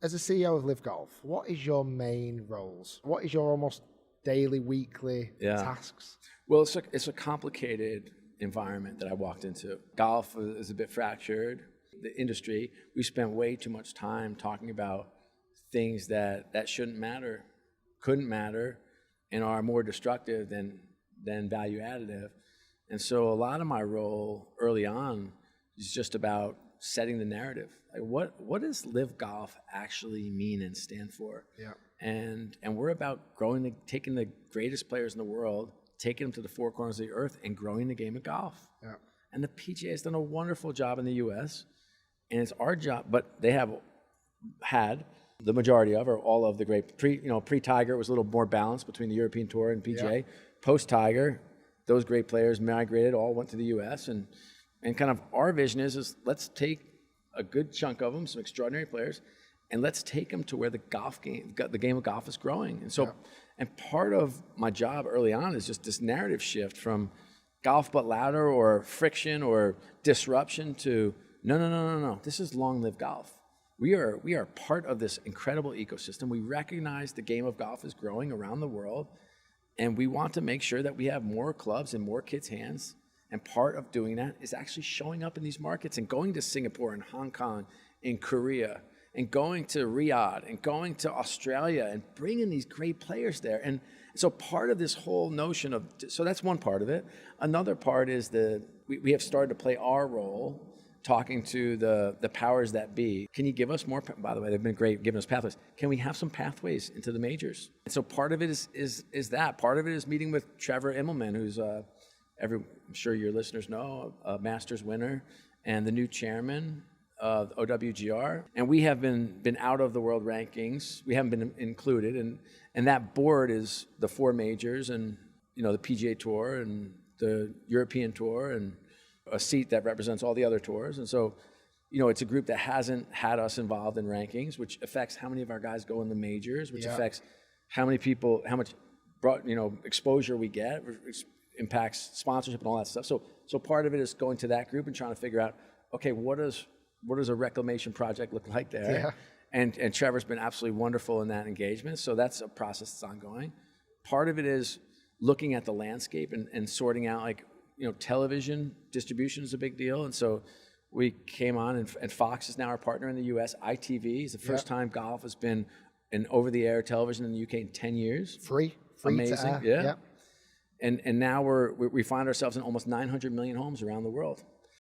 As a CEO of LIV Golf, what is your main roles? What is your almost daily, weekly tasks? Well, it's a complicated environment that I walked into. Golf is a bit fractured. The industry, we spent way too much time talking about things that shouldn't matter, couldn't matter, and are more destructive than value additive. And so a lot of my role early on is just about setting the narrative. Like what does LIV Golf actually mean and stand for? Yeah. And we're about taking the greatest players in the world, taking them to the four corners of the earth and growing the game of golf. Yeah. And the PGA has done a wonderful job in the US, and it's our job, but they have had the majority of, or all of the great, pre-Tiger, it was a little more balanced between the European Tour and PGA. Yeah. Post-Tiger, those great players migrated, all went to the US, and kind of our vision is let's take a good chunk of them, some extraordinary players, and let's take them to where the game of golf is growing. And so, and part of my job early on is just this narrative shift from golf but louder or friction or disruption to no. This is long live golf. We are part of this incredible ecosystem. We recognize the game of golf is growing around the world, and we want to make sure that we have more clubs in more kids' hands. And part of doing that is actually showing up in these markets and going to Singapore and Hong Kong, in Korea, and going to Riyadh, and going to Australia, and bringing these great players there. And so part of this whole notion of, so that's one part of it. Another part is we have started to play our role talking to the powers that be. Can you give us more, by the way, they've been great giving us pathways. Can we have some pathways into the majors? And so part of it is that. Part of it is meeting with Trevor Immelman, who's I'm sure your listeners know, a Masters winner, and the new chairman of OWGR. And we have been out of the world rankings. We haven't been included. And that board is the four majors and, the PGA Tour and the European Tour and a seat that represents all the other tours. And so, it's a group that hasn't had us involved in rankings, which affects how many of our guys go in the majors, which affects how many people, how much exposure we get, impacts sponsorship and all that stuff. So part of it is going to that group and trying to figure out, okay, what does a reclamation project look like there? Yeah. And Trevor's been absolutely wonderful in that engagement. So that's a process that's ongoing. Part of it is looking at the landscape and sorting out, television distribution is a big deal. And so we came on, and Fox is now our partner in the US. ITV is the first time golf has been an over-the-air television in the UK in 10 years. Free Amazing. Yeah. And now we find ourselves in almost 900 million homes around the world.